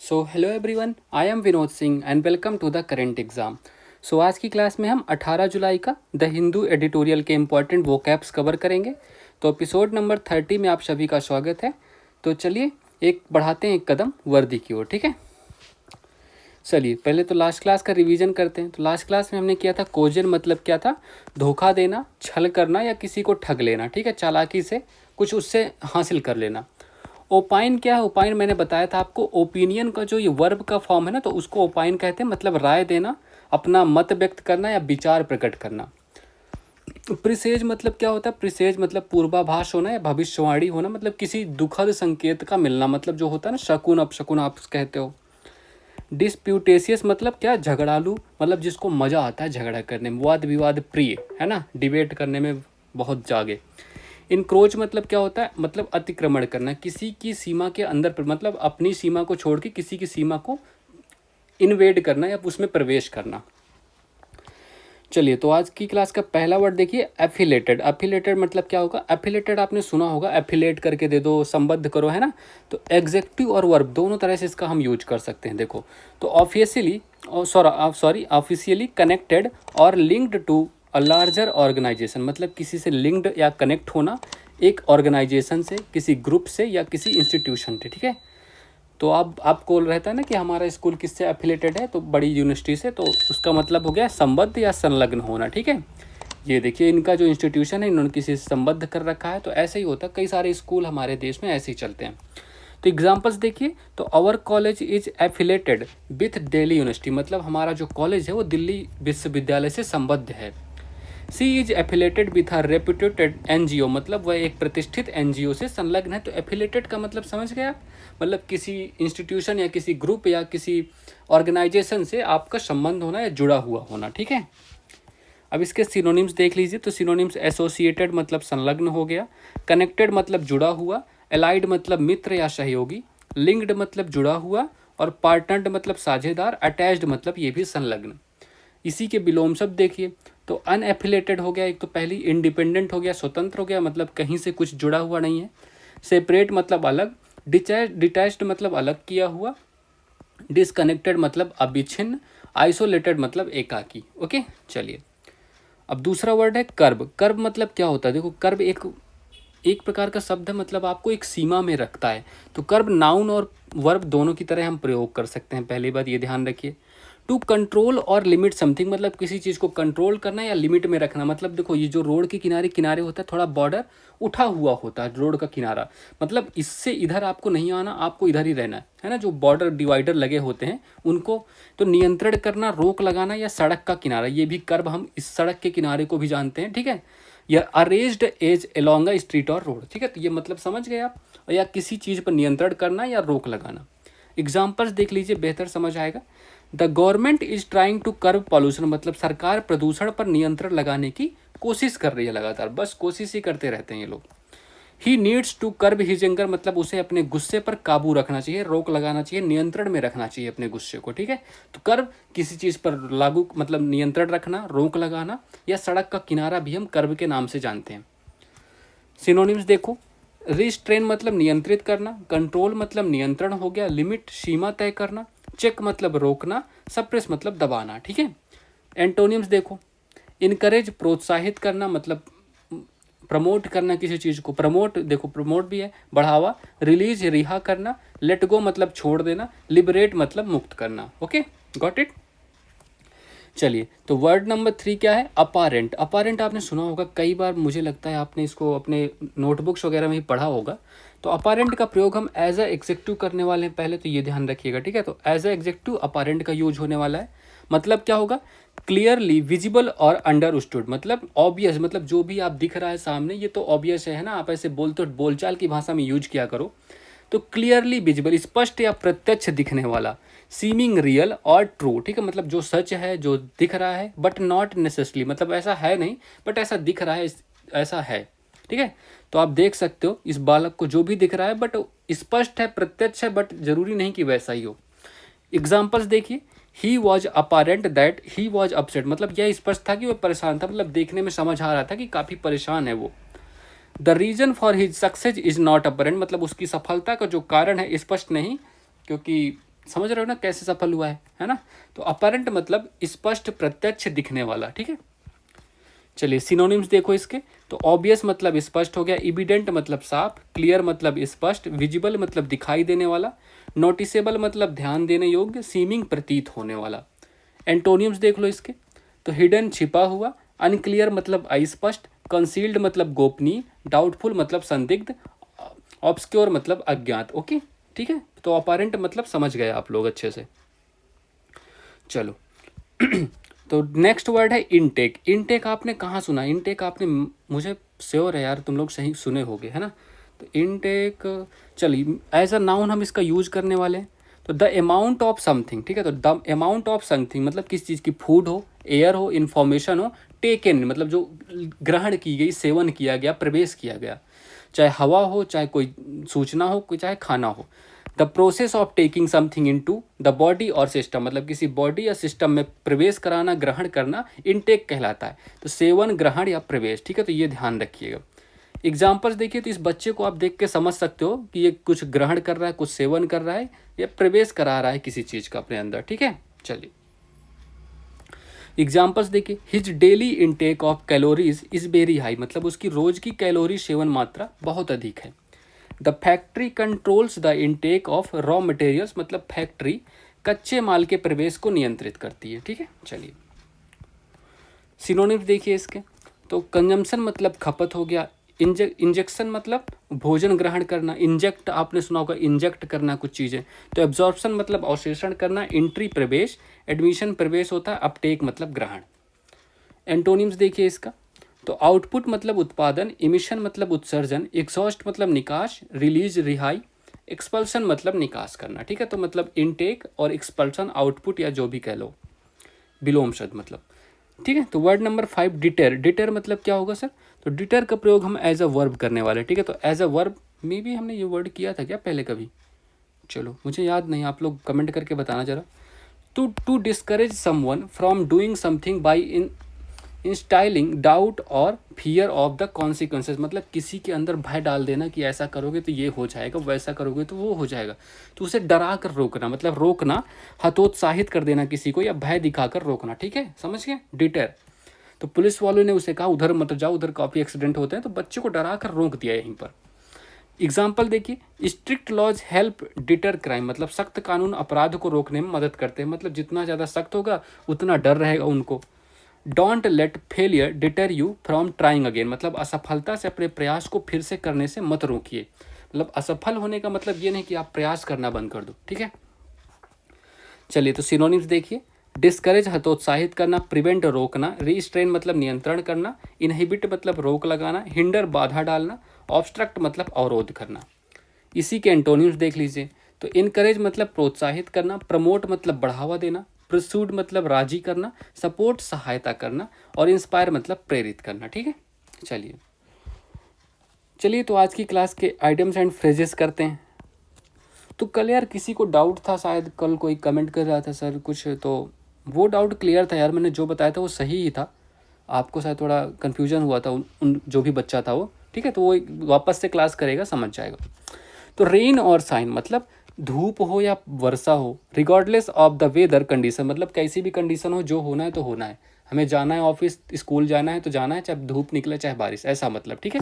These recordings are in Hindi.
So hello everyone, I am Vinod Singh and welcome to the current exam. So आज की क्लास में हम 18 जुलाई का द हिंदू एडिटोरियल के इम्पॉर्टेंट वोकैब्स कवर करेंगे। तो एपिसोड नंबर 30 में आप सभी का स्वागत है। तो चलिए एक बढ़ाते हैं एक कदम वर्दी की ओर, ठीक है। चलिए पहले तो लास्ट क्लास का रिवीजन करते हैं। तो लास्ट क्लास में हमने किया था कोजन मतलब क्या था, धोखा देना, छल करना या किसी को ठग लेना, ठीक है, चालाकी से कुछ उससे हासिल कर लेना। ओपाइन क्या है, ओपाइन मैंने बताया था आपको, ओपिनियन का जो ये वर्ब का फॉर्म है ना, तो उसको ओपाइन कहते हैं, मतलब राय देना, अपना मत व्यक्त करना या विचार प्रकट करना। प्रिसेज मतलब क्या होता है, प्रिसेज मतलब पूर्वाभास होना या भविष्यवाणी होना, मतलब किसी दुखद संकेत का मिलना, मतलब जो होता है ना शकुन अपशकुन आप कहते हो। डिस्प्यूटेशियस मतलब क्या, झगड़ालू, मतलब जिसको मज़ा आता है झगड़ा करने में, वाद विवाद प्रिय है ना, डिबेट करने में बहुत जागे। इनक्रोच मतलब क्या होता है, मतलब अतिक्रमण करना, किसी की सीमा के अंदर पर, मतलब अपनी सीमा को छोड़ के किसी की सीमा को इन्वेड करना या उसमें प्रवेश करना। चलिए तो आज की क्लास का पहला वर्ड देखिए, एफिलेटेड। एफिलेटेड मतलब क्या होगा, एफिलेटेड आपने सुना होगा, एफिलेट करके दे दो, संबद्ध करो, है ना। तो एग्जेक्टिव और वर्ब दोनों तरह से इसका हम यूज कर सकते हैं। देखो तो ऑफिशियली ऑफिशियली कनेक्टेड और linked to a larger organization, मतलब किसी से लिंक्ड या कनेक्ट होना, एक ऑर्गेनाइजेशन से, किसी ग्रुप से या किसी इंस्टीट्यूशन से, ठीक है। तो अब आपको रहता है ना कि हमारा स्कूल किससे एफिलेटेड है, तो बड़ी यूनिवर्सिटी से, तो उसका मतलब हो गया संबद्ध या संलग्न होना, ठीक है। ये देखिए इनका जो इंस्टीट्यूशन है इन्होंने किसी से संबद्ध कर रखा है, तो ऐसे ही होता है, कई सारे स्कूल हमारे देश में ऐसे ही चलते हैं। तो एग्जाम्पल्स देखिए, तो our college is affiliated with Delhi university, मतलब हमारा जो कॉलेज है वो दिल्ली विश्वविद्यालय से संबद्ध है। She is affiliated with a reputed NGO, मतलब वह एक प्रतिष्ठित एनजीओ से संलग्न है। तो एफिलेटेड का मतलब समझ गए आप, मतलब किसी इंस्टीट्यूशन या किसी ग्रुप या किसी ऑर्गेनाइजेशन से आपका संबंध होना या जुड़ा हुआ होना, ठीक है। अब इसके सिनोनिम्स देख लीजिए। तो सिनोनिम्स एसोसिएटेड मतलब संलग्न हो गया, कनेक्टेड मतलब जुड़ा हुआ, एलाइड मतलब मित्र या सहयोगी, लिंक्ड मतलब जुड़ा हुआ, और पार्टनर्ड मतलब साझेदार, अटैच्ड मतलब ये भी संलग्न। इसी के विलोम शब्द देखिए, तो अनएफिलेटेड हो गया, एक तो पहली, इंडिपेंडेंट हो गया, स्वतंत्र हो गया, मतलब कहीं से कुछ जुड़ा हुआ नहीं है, सेपरेट मतलब अलग, डिटैच्ड मतलब अलग किया हुआ, डिसकनेक्टेड मतलब अविच्छिन्न, आइसोलेटेड मतलब एकाकी। ओके चलिए अब दूसरा वर्ड है कर्ब। कर्ब मतलब क्या होता है, देखो कर्ब एक प्रकार का शब्द है, मतलब आपको एक सीमा में रखता है। तो कर्ब नाउन और वर्ब दोनों की तरह हम प्रयोग कर सकते हैं, पहली बात ये ध्यान रखिए। टू कंट्रोल और लिमिट समथिंग, मतलब किसी चीज़ को कंट्रोल करना या लिमिट में रखना, मतलब देखो ये जो रोड के किनारे किनारे होता है, थोड़ा बॉर्डर उठा हुआ होता है रोड का किनारा, मतलब इससे इधर आपको नहीं आना, आपको इधर ही रहना है ना। जो बॉर्डर डिवाइडर लगे होते हैं उनको तो नियंत्रण करना, रोक लगाना, या सड़क का किनारा, ये भी कर्ब हम इस सड़क के किनारे को भी जानते हैं, ठीक है। या अरेज्ड एज अलोंग अ स्ट्रीट और रोड, ठीक है। तो ये मतलब समझ गए आप, या किसी चीज़ पर नियंत्रण करना या रोक लगाना। एग्जाम्पल्स देख लीजिए, बेहतर समझ आएगा। The government is trying to curb pollution, मतलब सरकार प्रदूषण पर नियंत्रण लगाने की कोशिश कर रही है लगातार, बस कोशिश ही करते रहते हैं ये लोग। He needs to curb his anger, मतलब उसे अपने गुस्से पर काबू रखना चाहिए, रोक लगाना चाहिए, नियंत्रण में रखना चाहिए अपने गुस्से को, ठीक है। तो कर्ब किसी चीज़ पर लागू, मतलब नियंत्रण रखना, रोक लगाना, या सड़क का किनारा भी हम कर्ब के नाम से जानते हैं। सिनोनिम्स देखो, रिस्ट्रेन मतलब नियंत्रित करना, कंट्रोल मतलब नियंत्रण हो गया, लिमिट सीमा तय करना, चेक मतलब रोकना, सप्रेस मतलब दबाना, ठीक है। एंटोनिम्स देखो, इनकरेज प्रोत्साहित करना, मतलब प्रमोट करना किसी चीज़ को, प्रमोट देखो प्रमोट भी है, बढ़ावा, रिलीज रिहा करना, लेट गो मतलब छोड़ देना, लिबरेट मतलब मुक्त करना। Okay got it. चलिए तो वर्ड नंबर 3 क्या है, अपारेंट। अपारेंट आपने सुना होगा कई बार, मुझे लगता है आपने इसको अपने नोटबुक्स वगैरह में ही पढ़ा होगा। तो अपारेंट का प्रयोग हम एज अ एग्जेक्टिव करने वाले हैं, पहले तो ये ध्यान रखिएगा, ठीक है। तो एज अ एग्जेक्टिव अपारेंट का यूज होने वाला है, मतलब क्या होगा, क्लियरली विजिबल और अंडरस्टूड, मतलब ऑब्वियस, मतलब जो भी आप दिख रहा है सामने ये तो ऑब्वियस है ना, आप ऐसे बोलचाल की भाषा में यूज किया करो। तो क्लियरली विजिबल, स्पष्ट या प्रत्यक्ष दिखने वाला, सीमिंग रियल और ट्रू, ठीक है, मतलब जो सच है, जो दिख रहा है, बट नॉट नेसेसरली, मतलब ऐसा है नहीं बट ऐसा दिख रहा है, ऐसा है, ठीक है। तो आप देख सकते हो इस बालक को जो भी दिख रहा है बट स्पष्ट है, प्रत्यक्ष है, बट जरूरी नहीं कि वैसा ही हो। एग्जाम्पल्स देखिए, he was apparent that he was upset, मतलब यह स्पष्ट था कि वह परेशान था, मतलब देखने में समझ आ रहा था कि काफ़ी परेशान है वो। The reason for his success is not apparent, मतलब उसकी सफलता का जो कारण है स्पष्ट नहीं, क्योंकि समझ रहे हो ना कैसे सफल हुआ है ना। तो अपरेंट मतलब स्पष्ट, प्रत्यक्ष, दिखने वाला, ठीक है। चलिए सिनोनिम्स देखो इसके। तो ऑब्वियस मतलब स्पष्ट हो गया, इविडेंट मतलब साफ, क्लियर मतलब स्पष्ट, विजिबल मतलब दिखाई देने वाला, नोटिसेबल मतलब ध्यान देने योग्य, सीमिंग प्रतीत होने वाला। एंटोनियम्स देख लो इसके। तो हिडन छिपा हुआ, अनक्लियर मतलब अस्पष्ट, कंसील्ड मतलब गोपनीय, डाउटफुल मतलब संदिग्ध, ऑब्सक्योर मतलब अज्ञात। ओके ठीक है, तो अपरेंट मतलब समझ गए आप लोग अच्छे से। चलो तो नेक्स्ट वर्ड है इनटेक। इनटेक आपने कहाँ सुना? इनटेक आपने, मुझे श्योर है यार तुम लोग सही सुने होगे, है ना। तो इनटेक, चलिए एज अ नाउन हम इसका यूज करने वाले हैं। तो द अमाउंट ऑफ समथिंग, ठीक है। तो द अमाउंट ऑफ समथिंग मतलब किस चीज़ की, फूड हो, एयर हो, इन्फॉर्मेशन हो, टेकन मतलब जो ग्रहण की गई, सेवन किया गया, प्रवेश किया गया, चाहे हवा हो, चाहे कोई सूचना हो, कोई चाहे खाना हो। The process of taking something in to the body और सिस्टम मतलब किसी बॉडी या सिस्टम में प्रवेश कराना, ग्रहण करना, इनटेक कहलाता है। तो सेवन, ग्रहण या प्रवेश, ठीक है। तो ये ध्यान रखिएगा। एग्जाम्पल्स देखिए, तो इस बच्चे को आप देख के समझ सकते हो कि ये कुछ ग्रहण कर रहा है, कुछ सेवन कर रहा है, या प्रवेश करा रहा है किसी चीज़ का अपने अंदर, ठीक है। चलिए एग्जाम्पल्स देखिए, his daily intake of calories is very high मतलब उसकी रोज की कैलोरी सेवन मात्रा बहुत अधिक है। The factory controls the intake of raw materials मतलब फैक्ट्री कच्चे माल के प्रवेश को नियंत्रित करती है, ठीक है। चलिए सिनोनिम्स देखिए इसके। तो कंजम्पशन मतलब खपत हो गया, इंजेक्शन मतलब भोजन ग्रहण करना, इंजेक्ट आपने सुना होगा, इंजेक्ट करना कुछ चीज़ें। तो एब्जॉर्प्शन मतलब अवशोषण करना, एंट्री प्रवेश, एडमिशन प्रवेश होता है, अपटेक मतलब ग्रहण। एंटोनिम्स देखिए इसका। तो आउटपुट मतलब उत्पादन, इमिशन मतलब उत्सर्जन, एग्जॉस्ट मतलब निकास, रिलीज रिहाई, एक्सपल्सन मतलब निकास करना, ठीक है। तो मतलब इनटेक और एक्सपल्सन, आउटपुट या जो भी कह लो, विलोम शब्द मतलब, ठीक है। तो वर्ड नंबर 5 डिटर। डिटर मतलब क्या होगा सर? तो डिटर का प्रयोग हम एज अ वर्ब करने वाले, ठीक है। तो एज अ वर्ब में भी हमने ये वर्ड किया था क्या पहले कभी? चलो मुझे याद नहीं, आप लोग कमेंट करके बताना जरा। To discourage someone from doing something by instilling doubt और फियर ऑफ द कॉन्सिक्वेंसेज मतलब किसी के अंदर भय डाल देना कि ऐसा करोगे तो ये हो जाएगा, वैसा करोगे तो वो हो जाएगा। तो उसे डरा कर रोकना मतलब रोकना, हतोत्साहित कर देना किसी को, या भय दिखाकर रोकना, ठीक है, समझ गए, डिटर। तो पुलिस वालों ने उसे कहा उधर मत जाओ, उधर काफ़ी एक्सीडेंट होते हैं, तो बच्चे को डरा कर रोक दिया यहीं पर। एग्जाम्पल देखिए, strict laws help deter crime मतलब सख्त कानून अपराध को रोकने में मदद करते हैं, मतलब जितना ज़्यादा सख्त होगा उतना डर रहेगा उनको। Don't let failure deter you from trying again मतलब असफलता से अपने प्रयास को फिर से करने से मत रोकिए। मतलब असफल होने का मतलब ये नहीं कि आप प्रयास करना बंद कर दो, ठीक है। चलिए तो सिनोनिम्स देखिए। डिस्करेज हतोत्साहित करना, प्रिवेंट रोकना, रिस्ट्रेन मतलब नियंत्रण करना, इनहिबिट मतलब रोक लगाना, हिंडर बाधा डालना, ऑब्स्ट्रक्ट मतलब अवरोध करना। इसी के एंटोनिम्स देख लीजिए। तो इनकरेज मतलब प्रोत्साहित करना, प्रमोट मतलब बढ़ावा देना, प्रसूड मतलब राजी करना, सपोर्ट सहायता करना, और इंस्पायर मतलब प्रेरित करना, ठीक है। चलिए चलिए तो आज की क्लास के आइटम्स एंड फ्रेजेस करते हैं। तो कल यार किसी को डाउट था, शायद कल कोई कमेंट कर रहा था सर कुछ, तो वो डाउट क्लियर था यार, मैंने जो बताया था वो सही ही था। आपको शायद थोड़ा कन्फ्यूजन हुआ था उन जो भी बच्चा था वो, ठीक है। तो वो वापस से क्लास करेगा, समझ जाएगा। तो रेन और साइन मतलब धूप हो या वर्षा हो, regardless of the weather condition मतलब कैसी भी कंडीशन हो, जो होना है तो होना है, हमें जाना है ऑफिस, स्कूल जाना है तो जाना है, चाहे धूप निकले चाहे बारिश, ऐसा मतलब, ठीक है।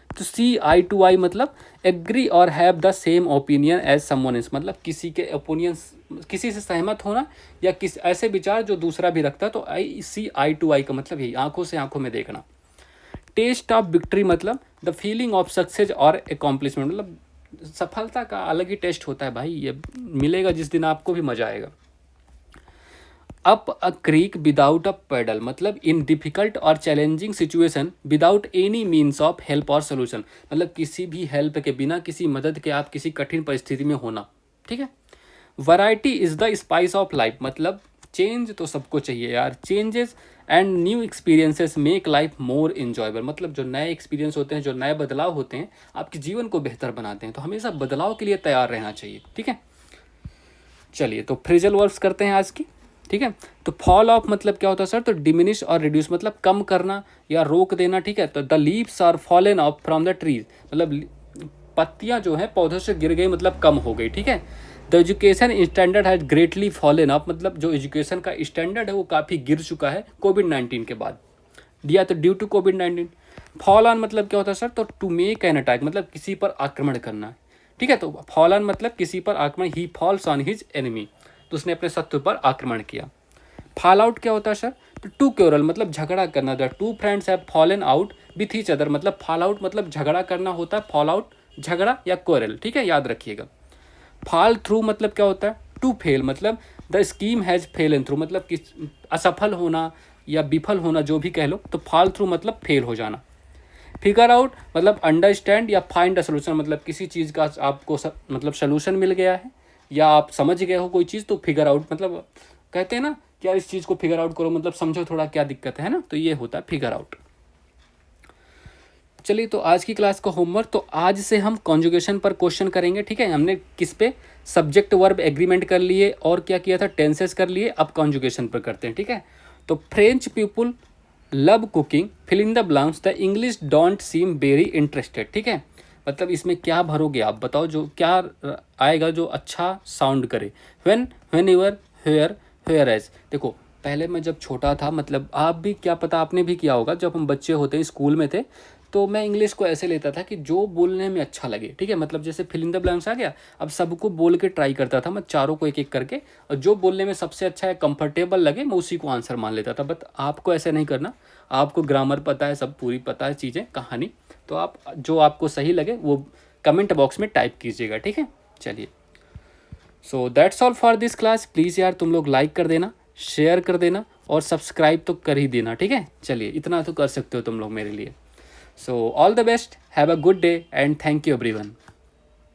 तो सी आई टू आई मतलब एग्री और have the same opinion as someone else मतलब किसी के ओपिनियंस, किसी से सहमत होना या किस ऐसे विचार जो दूसरा भी रखता है। तो आई टू आई का मतलब यही, आंखों से आंखों में देखना। टेस्ट ऑफ विक्ट्री मतलब द फीलिंग ऑफ सक्सेस और अकॉम्प्लिशमेंट मतलब सफलता का अलग ही टेस्ट होता है भाई, ये मिलेगा जिस दिन आपको भी मजा आएगा। Up a creek without a paddle मतलब इन डिफिकल्ट और challenging situation without any means of help और सोल्यूशन मतलब किसी भी हेल्प के बिना, किसी मदद के आप किसी कठिन परिस्थिति में होना, ठीक है। Variety is the spice of life मतलब चेंज तो सबको चाहिए यार, changes and new experiences make life more enjoyable मतलब जो नए एक्सपीरियंस होते हैं, जो नए बदलाव होते हैं आपके जीवन को बेहतर बनाते हैं, तो हमेशा बदलाव के लिए तैयार रहना चाहिए, ठीक है। चलिए तो फ्रेजल वर्ब्स करते हैं आज की, ठीक है। तो फॉल ऑफ मतलब क्या होता है सर? तो डिमिनिश और रिड्यूस मतलब कम करना या रोक देना, ठीक है। तो the leaves are fallen off from the trees मतलब पत्तियां जो है पौधों से गिर गई मतलब कम हो गई, ठीक है। The education standard has greatly fallen up, मतलब जो एजुकेशन का स्टैंडर्ड है वो काफ़ी गिर चुका है कोविड-19 के बाद। दिया तो ड्यू टू कोविड-19। फॉल ऑन मतलब क्या होता है सर, तो टू मेक एन अटैक मतलब किसी पर आक्रमण करना, ठीक है। तो फॉल ऑन मतलब किसी पर आक्रमण, ही फॉल्स ऑन हिज एनिमी, तो उसने अपने शत्रु पर आक्रमण किया। फॉल आउट क्या होता है सर, तो टू क्योरल मतलब झगड़ा करना। The two friends have fallen out with each other, मतलब फॉल आउट मतलब झगड़ा करना होता है, फॉल आउट झगड़ा या क्योरल, ठीक है, याद रखिएगा। फॉल थ्रू मतलब क्या होता है, टू फेल मतलब the scheme has fallen through, मतलब किस असफल होना या विफल होना जो भी कह लो, तो फॉल थ्रू मतलब फेल हो जाना। फिगर आउट मतलब अंडरस्टैंड या फाइंड अ सोल्यूशन, मतलब किसी चीज़ का आपको मतलब सोल्यूशन मिल गया है या आप समझ गए हो कोई चीज़, तो फिगर आउट मतलब कहते हैं ना क्या इस चीज़ को फिगर आउट करो, मतलब समझो थोड़ा क्या दिक्कत है ना, तो ये होता है फिगर आउट। चलिए तो आज की क्लास का होमवर्क, तो आज से हम कॉन्जुगेशन पर क्वेश्चन करेंगे, ठीक है। हमने किस पे, सब्जेक्ट वर्ब एग्रीमेंट कर लिए और क्या किया था, टेंसेस कर लिए, अब कॉन्जुगेशन पर करते हैं, ठीक है। तो French people love cooking, fill in the blanks, the English don't seem very interested, ठीक है। मतलब इसमें क्या भरोगे आप बताओ, जो क्या आएगा जो अच्छा साउंड करे। Whenever, hair, hair edge. देखो पहले मैं जब छोटा था, मतलब आप भी क्या पता आपने भी किया होगा, जब हम बच्चे होते हैं स्कूल में थे, तो मैं इंग्लिश को ऐसे लेता था कि जो बोलने में अच्छा लगे, ठीक है। मतलब जैसे फिल इन द ब्लैंक्स आ गया, अब सबको बोल के ट्राई करता था मैं, चारों को एक एक करके, और जो बोलने में सबसे अच्छा है, कंफर्टेबल लगे, मैं उसी को आंसर मान लेता था। बट आपको ऐसे नहीं करना, आपको ग्रामर पता है, सब पूरी पता है चीज़ें, कहानी, तो आप जो आपको सही लगे वो कमेंट बॉक्स में टाइप कीजिएगा, ठीक है। चलिए, so that's all for this class. Please यार तुम लोग लाइक कर देना, शेयर कर देना और सब्सक्राइब तो कर ही देना, ठीक है। चलिए इतना तो कर सकते हो तुम लोग मेरे लिए। So all the best, have a good day and thank you everyone.